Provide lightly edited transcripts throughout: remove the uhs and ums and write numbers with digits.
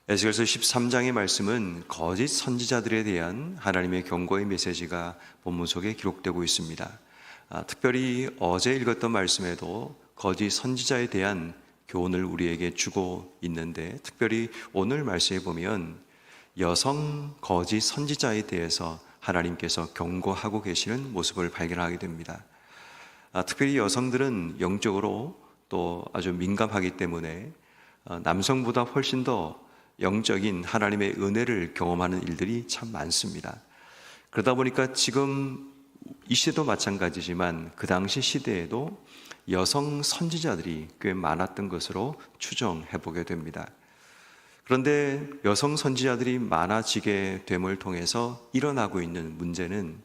에스겔서 13장의 말씀은 거짓 선지자들에 대한 하나님의 경고의 메시지가 본문 속에 기록되고 있습니다. 특별히 어제 읽었던 말씀에도 거짓 선지자에 대한 교훈을 우리에게 주고 있는데, 특별히 오늘 말씀에 보면 여성 거짓 선지자에 대해서 하나님께서 경고하고 계시는 모습을 발견하게 됩니다. 특별히 여성들은 영적으로 또 아주 민감하기 때문에 남성보다 훨씬 더 영적인 하나님의 은혜를 경험하는 일들이 참 많습니다. 그러다 보니까 지금 이 시대도 마찬가지지만 그 당시 시대에도 여성 선지자들이 꽤 많았던 것으로 추정해 보게 됩니다. 그런데 여성 선지자들이 많아지게 됨을 통해서 일어나고 있는 문제는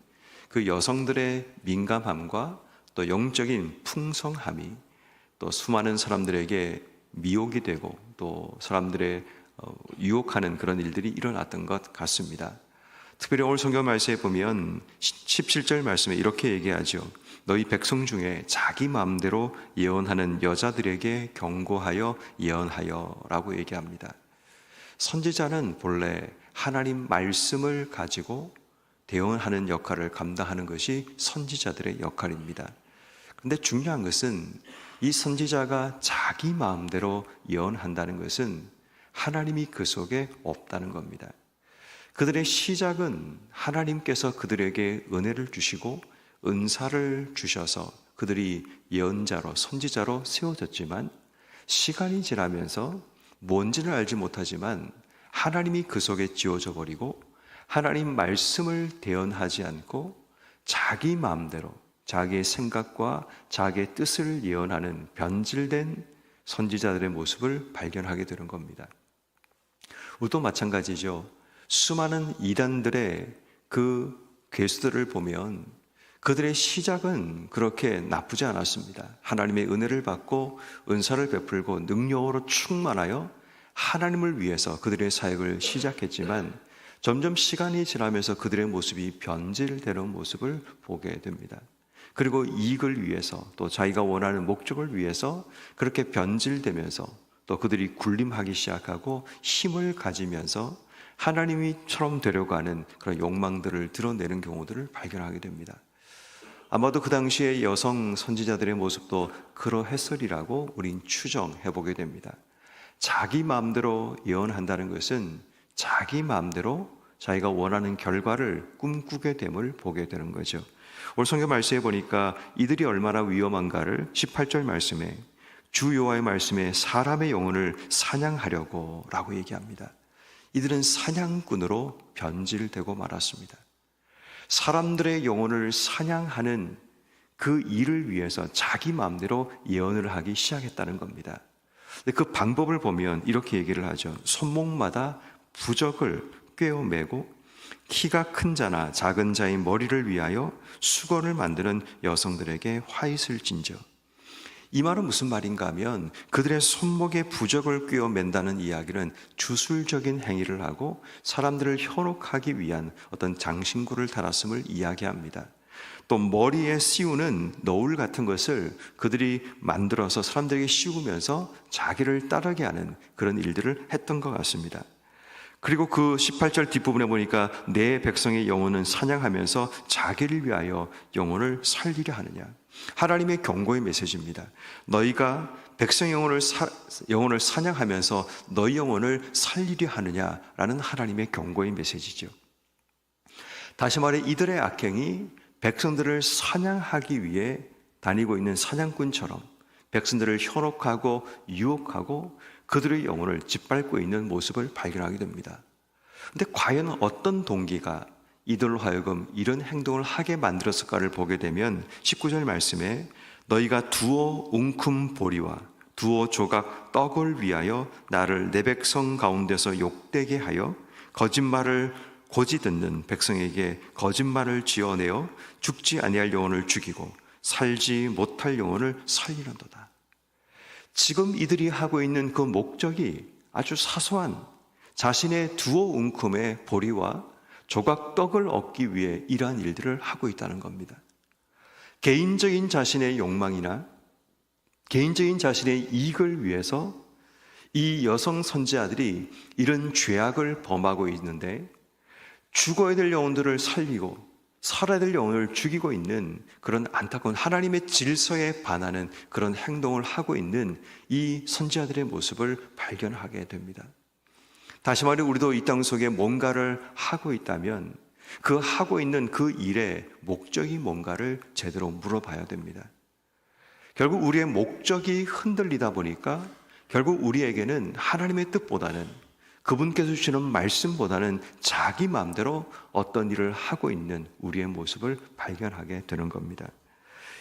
그 여성들의 민감함과 또 영적인 풍성함이 또 수많은 사람들에게 미혹이 되고 또 사람들의 유혹하는 그런 일들이 일어났던 것 같습니다. 특별히 오늘 성경 말씀에 보면 17절 말씀에 이렇게 얘기하죠. 너희 백성 중에 자기 마음대로 예언하는 여자들에게 경고하여 예언하여 라고 얘기합니다. 선지자는 본래 하나님 말씀을 가지고 대언하는 역할을 감당하는 것이 선지자들의 역할입니다. 그런데 중요한 것은 이 선지자가 자기 마음대로 예언한다는 것은 하나님이 그 속에 없다는 겁니다. 그들의 시작은 하나님께서 그들에게 은혜를 주시고 은사를 주셔서 그들이 예언자로 선지자로 세워졌지만, 시간이 지나면서 뭔지를 알지 못하지만 하나님이 그 속에 지워져 버리고 하나님 말씀을 대언하지 않고 자기 마음대로 자기의 생각과 자기의 뜻을 예언하는 변질된 선지자들의 모습을 발견하게 되는 겁니다. 우리도 마찬가지죠. 수많은 이단들의 그 괴수들을 보면 그들의 시작은 그렇게 나쁘지 않았습니다. 하나님의 은혜를 받고 은사를 베풀고 능력으로 충만하여 하나님을 위해서 그들의 사역을 시작했지만 점점 시간이 지나면서 그들의 모습이 변질되는 모습을 보게 됩니다. 그리고 이익을 위해서 또 자기가 원하는 목적을 위해서 그렇게 변질되면서 또 그들이 군림하기 시작하고 힘을 가지면서 하나님이처럼 되려고 하는 그런 욕망들을 드러내는 경우들을 발견하게 됩니다. 아마도 그 당시의 여성 선지자들의 모습도 그러했으리라고 우린 추정해 보게 됩니다. 자기 마음대로 예언한다는 것은 자기 마음대로 자기가 원하는 결과를 꿈꾸게 됨을 보게 되는 거죠. 오늘 성경 말씀에 보니까 이들이 얼마나 위험한가를 18절 말씀에 주 여호와의 말씀에 사람의 영혼을 사냥하려고 라고 얘기합니다. 이들은 사냥꾼으로 변질되고 말았습니다. 사람들의 영혼을 사냥하는 그 일을 위해서 자기 마음대로 예언을 하기 시작했다는 겁니다. 근데 그 방법을 보면 이렇게 얘기를 하죠. 손목마다 부적을 꿰어매고 키가 큰 자나 작은 자의 머리를 위하여 수건을 만드는 여성들에게 화잇을 진저. 이 말은 무슨 말인가 하면 그들의 손목에 부적을 꿰어 맨다는 이야기는 주술적인 행위를 하고 사람들을 현혹하기 위한 어떤 장신구를 달았음을 이야기합니다. 또 머리에 씌우는 너울 같은 것을 그들이 만들어서 사람들에게 씌우면서 자기를 따르게 하는 그런 일들을 했던 것 같습니다. 그리고 그 18절 뒷부분에 보니까 내 백성의 영혼은 사냥하면서 자기를 위하여 영혼을 살리려 하느냐. 하나님의 경고의 메시지입니다. 너희가 백성의 영혼을 사냥하면서 너희 영혼을 살리려 하느냐라는 하나님의 경고의 메시지죠. 다시 말해 이들의 악행이 백성들을 사냥하기 위해 다니고 있는 사냥꾼처럼 백성들을 현혹하고 유혹하고 그들의 영혼을 짓밟고 있는 모습을 발견하게 됩니다. 그런데 과연 어떤 동기가 이들로 하여금 이런 행동을 하게 만들었을까를 보게 되면 19절 말씀에 너희가 두어 웅큼 보리와 두어 조각 떡을 위하여 나를 내 백성 가운데서 욕되게 하여 거짓말을 고지 듣는 백성에게 거짓말을 지어내어 죽지 아니할 영혼을 죽이고 살지 못할 영혼을 살리는도다. 지금 이들이 하고 있는 그 목적이 아주 사소한 자신의 두어 웅큼의 보리와 조각 떡을 얻기 위해 이러한 일들을 하고 있다는 겁니다. 개인적인 자신의 욕망이나 개인적인 자신의 이익을 위해서 이 여성 선지자들이 이런 죄악을 범하고 있는데 죽어야 될 영혼들을 살리고 살아야 될 영혼을 죽이고 있는 그런 안타까운 하나님의 질서에 반하는 그런 행동을 하고 있는 이 선지자들의 모습을 발견하게 됩니다. 다시 말해 우리도 이 땅 속에 뭔가를 하고 있다면 그 하고 있는 그 일의 목적이 뭔가를 제대로 물어봐야 됩니다. 결국 우리의 목적이 흔들리다 보니까 결국 우리에게는 하나님의 뜻보다는 그분께서 주시는 말씀보다는 자기 마음대로 어떤 일을 하고 있는 우리의 모습을 발견하게 되는 겁니다.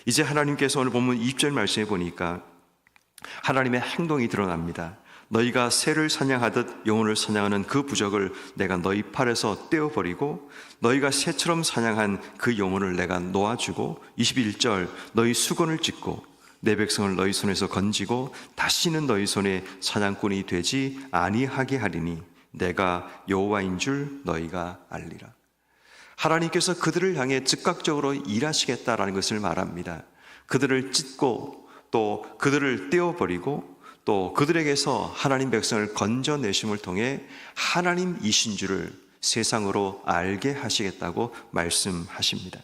이제 하나님께서 오늘 본문 20절 말씀에 보니까 하나님의 행동이 드러납니다. 너희가 새를 사냥하듯 영혼을 사냥하는 그 부적을 내가 너희 팔에서 떼어버리고 너희가 새처럼 사냥한 그 영혼을 내가 놓아주고 21절 너희 수건을 찢고 내 백성을 너희 손에서 건지고 다시는 너희 손에 사냥꾼이 되지 아니하게 하리니 내가 여호와인 줄 너희가 알리라. 하나님께서 그들을 향해 즉각적으로 일하시겠다라는 것을 말합니다. 그들을 찢고 또 그들을 떼어버리고 또 그들에게서 하나님 백성을 건져내심을 통해 하나님이신 줄을 세상으로 알게 하시겠다고 말씀하십니다.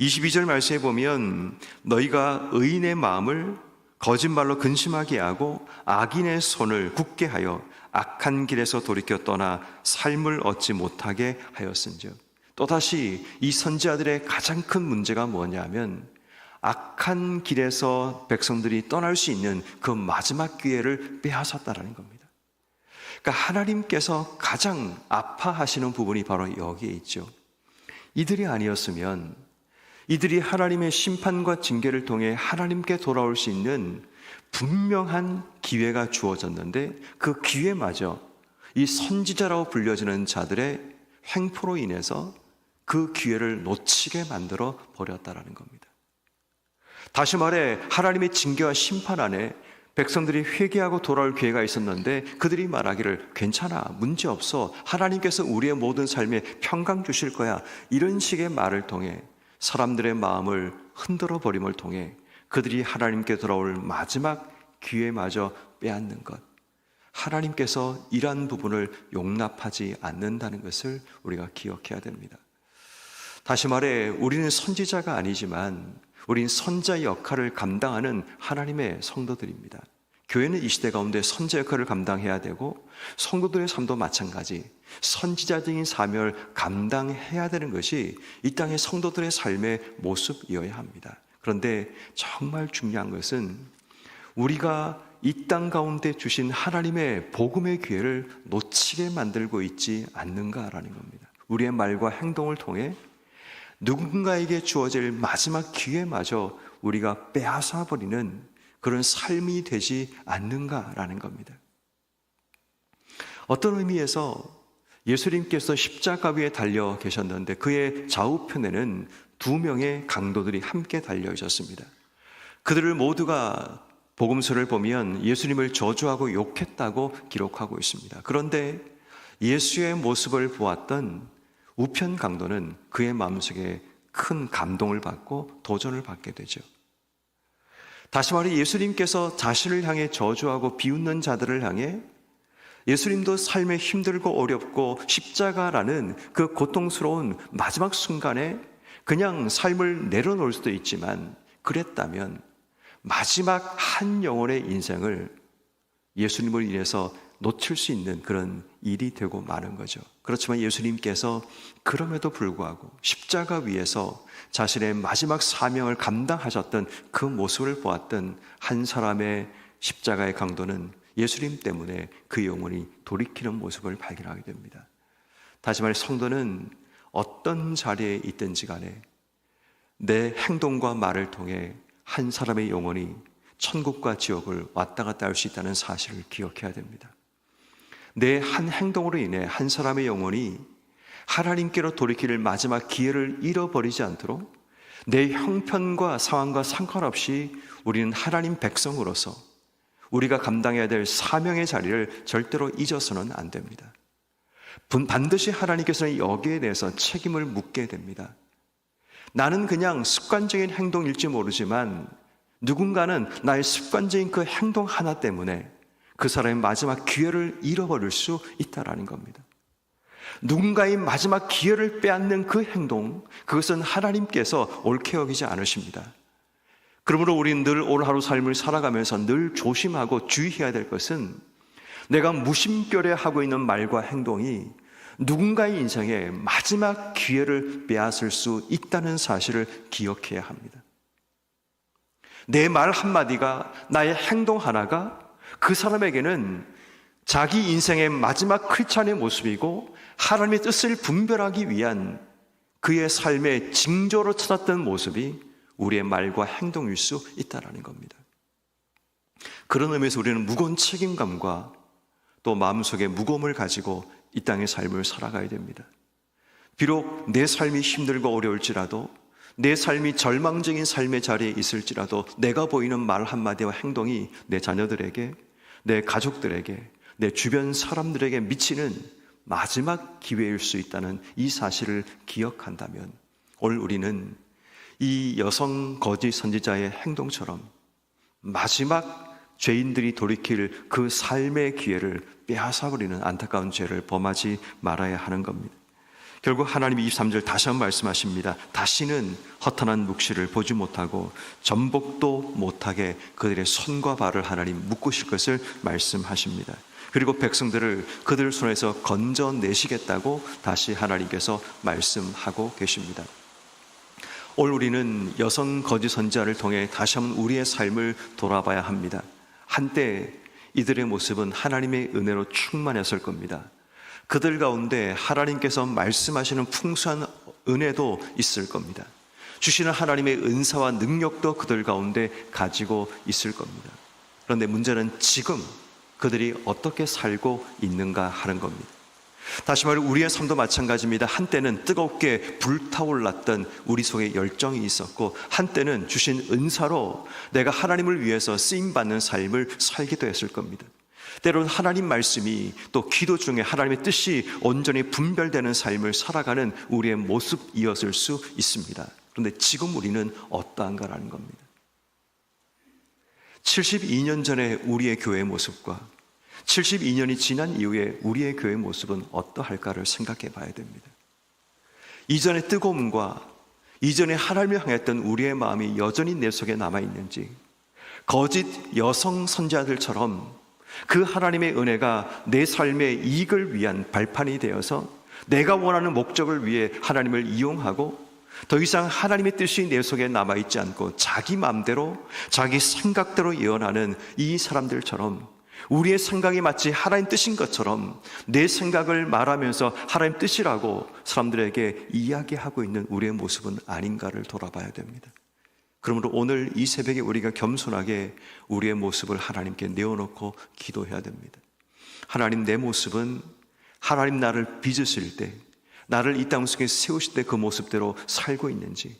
22절 말씀에 보면 너희가 의인의 마음을 거짓말로 근심하게 하고 악인의 손을 굳게 하여 악한 길에서 돌이켜 떠나 삶을 얻지 못하게 하였은즉. 또다시 이 선지자들의 가장 큰 문제가 뭐냐면 악한 길에서 백성들이 떠날 수 있는 그 마지막 기회를 빼앗았다라는 겁니다. 그러니까 하나님께서 가장 아파하시는 부분이 바로 여기에 있죠. 이들이 아니었으면 이들이 하나님의 심판과 징계를 통해 하나님께 돌아올 수 있는 분명한 기회가 주어졌는데 그 기회마저 이 선지자라고 불려지는 자들의 횡포로 인해서 그 기회를 놓치게 만들어 버렸다라는 겁니다. 다시 말해 하나님의 징계와 심판 안에 백성들이 회개하고 돌아올 기회가 있었는데 그들이 말하기를 괜찮아, 문제없어, 하나님께서 우리의 모든 삶에 평강 주실 거야, 이런 식의 말을 통해 사람들의 마음을 흔들어 버림을 통해 그들이 하나님께 돌아올 마지막 기회마저 빼앗는 것, 하나님께서 이러한 부분을 용납하지 않는다는 것을 우리가 기억해야 됩니다. 다시 말해 우리는 선지자가 아니지만 우린 선자 역할을 감당하는 하나님의 성도들입니다. 교회는 이 시대 가운데 선자 역할을 감당해야 되고 성도들의 삶도 마찬가지 선지자적인 사명을 감당해야 되는 것이 이 땅의 성도들의 삶의 모습이어야 합니다. 그런데 정말 중요한 것은 우리가 이 땅 가운데 주신 하나님의 복음의 기회를 놓치게 만들고 있지 않는가라는 겁니다. 우리의 말과 행동을 통해 누군가에게 주어질 마지막 기회마저 우리가 빼앗아버리는 그런 삶이 되지 않는가라는 겁니다. 어떤 의미에서 예수님께서 십자가 위에 달려 계셨는데 그의 좌우편에는 2명의 강도들이 함께 달려 있었습니다. 그들을 모두가 복음서를 보면 예수님을 저주하고 욕했다고 기록하고 있습니다. 그런데 예수의 모습을 보았던 우편 강도는 그의 마음속에 큰 감동을 받고 도전을 받게 되죠. 다시 말해 예수님께서 자신을 향해 저주하고 비웃는 자들을 향해 예수님도 삶에 힘들고 어렵고 십자가라는 그 고통스러운 마지막 순간에 그냥 삶을 내려놓을 수도 있지만 그랬다면 마지막 한 영혼의 인생을 예수님을 인해서 놓칠 수 있는 그런 일이 되고 마는 거죠. 그렇지만 예수님께서 그럼에도 불구하고 십자가 위에서 자신의 마지막 사명을 감당하셨던 그 모습을 보았던 한 사람의 십자가의 강도는 예수님 때문에 그 영혼이 돌이키는 모습을 발견하게 됩니다. 다시 말해 성도는 어떤 자리에 있든지 간에 내 행동과 말을 통해 한 사람의 영혼이 천국과 지옥을 왔다 갔다 할 수 있다는 사실을 기억해야 됩니다. 내 한 행동으로 인해 한 사람의 영혼이 하나님께로 돌이킬 마지막 기회를 잃어버리지 않도록 내 형편과 상황과 상관없이 우리는 하나님 백성으로서 우리가 감당해야 될 사명의 자리를 절대로 잊어서는 안 됩니다. 반드시 하나님께서는 여기에 대해서 책임을 묻게 됩니다. 나는 그냥 습관적인 행동일지 모르지만 누군가는 나의 습관적인 그 행동 하나 때문에 그 사람의 마지막 기회를 잃어버릴 수 있다라는 겁니다. 누군가의 마지막 기회를 빼앗는 그 행동, 그것은 하나님께서 옳게 여기지 않으십니다. 그러므로 우리는 늘 오늘 하루 삶을 살아가면서 늘 조심하고 주의해야 될 것은 내가 무심결에 하고 있는 말과 행동이 누군가의 인생에 마지막 기회를 빼앗을 수 있다는 사실을 기억해야 합니다. 내 말 한마디가, 나의 행동 하나가 그 사람에게는 자기 인생의 마지막 크리스찬의 모습이고 하나님의 뜻을 분별하기 위한 그의 삶의 징조로 찾았던 모습이 우리의 말과 행동일 수 있다는 겁니다. 그런 의미에서 우리는 무거운 책임감과 또 마음속에 무거움을 가지고 이 땅의 삶을 살아가야 됩니다. 비록 내 삶이 힘들고 어려울지라도, 내 삶이 절망적인 삶의 자리에 있을지라도 내가 보이는 말 한마디와 행동이 내 자녀들에게, 내 가족들에게, 내 주변 사람들에게 미치는 마지막 기회일 수 있다는 이 사실을 기억한다면 오늘 우리는 이 여성 거짓 선지자의 행동처럼 마지막 죄인들이 돌이킬 그 삶의 기회를 빼앗아버리는 안타까운 죄를 범하지 말아야 하는 겁니다. 결국 하나님이 23절 다시 한번 말씀하십니다. 다시는 허탄한 묵시를 보지 못하고 전복도 못하게 그들의 손과 발을 하나님 묶으실 것을 말씀하십니다. 그리고 백성들을 그들 손에서 건져내시겠다고 다시 하나님께서 말씀하고 계십니다. 오늘 우리는 여성 거짓 선지자를 통해 다시 한번 우리의 삶을 돌아봐야 합니다. 한때 이들의 모습은 하나님의 은혜로 충만했을 겁니다. 그들 가운데 하나님께서 말씀하시는 풍성한 은혜도 있을 겁니다. 주시는 하나님의 은사와 능력도 그들 가운데 가지고 있을 겁니다. 그런데 문제는 지금 그들이 어떻게 살고 있는가 하는 겁니다. 다시 말해 우리의 삶도 마찬가지입니다. 한때는 뜨겁게 불타올랐던 우리 속에 열정이 있었고, 한때는 주신 은사로 내가 하나님을 위해서 쓰임받는 삶을 살기도 했을 겁니다. 때로는 하나님 말씀이 또 기도 중에 하나님의 뜻이 온전히 분별되는 삶을 살아가는 우리의 모습이었을 수 있습니다. 그런데 지금 우리는 어떠한가라는 겁니다. 72년 전에 우리의 교회의 모습과 72년이 지난 이후에 우리의 교회의 모습은 어떠할까를 생각해 봐야 됩니다. 이전의 뜨거움과 이전에 하나님을 향했던 우리의 마음이 여전히 내 속에 남아있는지, 거짓 여성 선지자들처럼 그 하나님의 은혜가 내 삶의 이익을 위한 발판이 되어서 내가 원하는 목적을 위해 하나님을 이용하고 더 이상 하나님의 뜻이 내 속에 남아있지 않고 자기 마음대로 자기 생각대로 예언하는 이 사람들처럼, 우리의 생각이 마치 하나님 뜻인 것처럼 내 생각을 말하면서 하나님 뜻이라고 사람들에게 이야기하고 있는 우리의 모습은 아닌가를 돌아봐야 됩니다. 그러므로 오늘 이 새벽에 우리가 겸손하게 우리의 모습을 하나님께 내어놓고 기도해야 됩니다. 하나님, 내 모습은 하나님 나를 빚으실 때, 나를 이 땅 속에 세우실 때 그 모습대로 살고 있는지,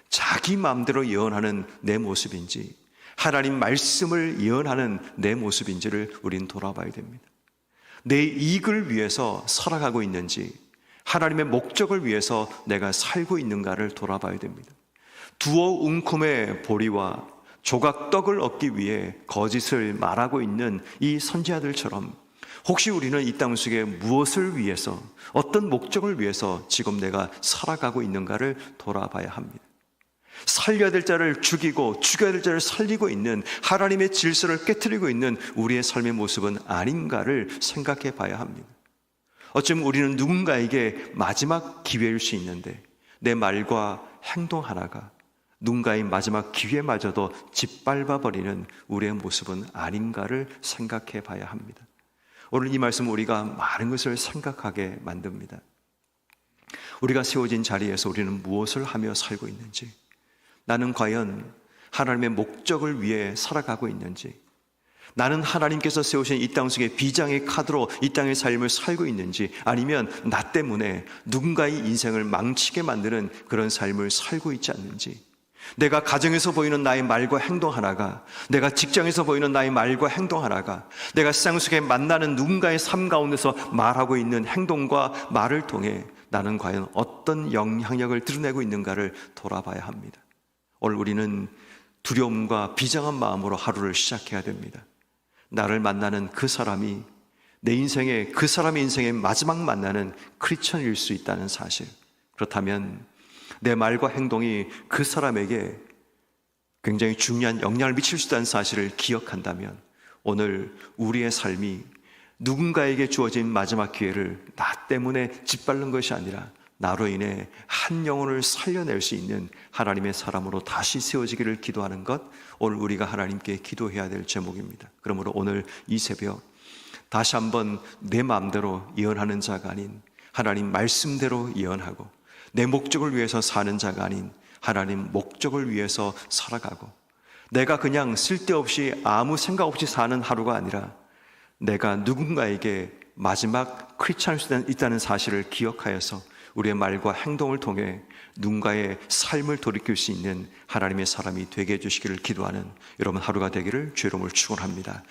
자기 마음대로 예언하는 내 모습인지, 하나님 말씀을 예언하는 내 모습인지를 우린 돌아봐야 됩니다. 내 이익을 위해서 살아가고 있는지, 하나님의 목적을 위해서 내가 살고 있는가를 돌아봐야 됩니다. 두어 웅큼의 보리와 조각 떡을 얻기 위해 거짓을 말하고 있는 이 선지자들처럼 혹시 우리는 이 땅 속에 무엇을 위해서, 어떤 목적을 위해서 지금 내가 살아가고 있는가를 돌아봐야 합니다. 살려야 될 자를 죽이고 죽여야 될 자를 살리고 있는 하나님의 질서를 깨트리고 있는 우리의 삶의 모습은 아닌가를 생각해 봐야 합니다. 어쩌면 우리는 누군가에게 마지막 기회일 수 있는데 내 말과 행동 하나가 누군가의 마지막 기회마저도 짓밟아버리는 우리의 모습은 아닌가를 생각해 봐야 합니다. 오늘 이 말씀은 우리가 많은 것을 생각하게 만듭니다. 우리가 세워진 자리에서 우리는 무엇을 하며 살고 있는지, 나는 과연 하나님의 목적을 위해 살아가고 있는지, 나는 하나님께서 세우신 이 땅 속의 비장의 카드로 이 땅의 삶을 살고 있는지, 아니면 나 때문에 누군가의 인생을 망치게 만드는 그런 삶을 살고 있지 않는지, 내가 가정에서 보이는 나의 말과 행동 하나가, 내가 직장에서 보이는 나의 말과 행동 하나가, 내가 세상 속에 만나는 누군가의 삶 가운데서 말하고 있는 행동과 말을 통해 나는 과연 어떤 영향력을 드러내고 있는가를 돌아봐야 합니다. 오늘 우리는 두려움과 비장한 마음으로 하루를 시작해야 됩니다. 나를 만나는 그 사람이 내 인생의 그 사람의 인생의 마지막 만나는 크리스천일 수 있다는 사실. 그렇다면 내 말과 행동이 그 사람에게 굉장히 중요한 영향을 미칠 수 있다는 사실을 기억한다면 오늘 우리의 삶이 누군가에게 주어진 마지막 기회를 나 때문에 짓밟는 것이 아니라 나로 인해 한 영혼을 살려낼 수 있는 하나님의 사람으로 다시 세워지기를 기도하는 것, 오늘 우리가 하나님께 기도해야 될 제목입니다. 그러므로 오늘 이 새벽 다시 한번 내 마음대로 예언하는 자가 아닌 하나님 말씀대로 예언하고, 내 목적을 위해서 사는 자가 아닌 하나님 목적을 위해서 살아가고, 내가 그냥 쓸데없이 아무 생각 없이 사는 하루가 아니라 내가 누군가에게 마지막 크리스찬일 수 있다는 사실을 기억하여서 우리의 말과 행동을 통해 누군가의 삶을 돌이킬 수 있는 하나님의 사람이 되게 해주시기를 기도하는 여러분 하루가 되기를 주의 이름으로 축원합니다.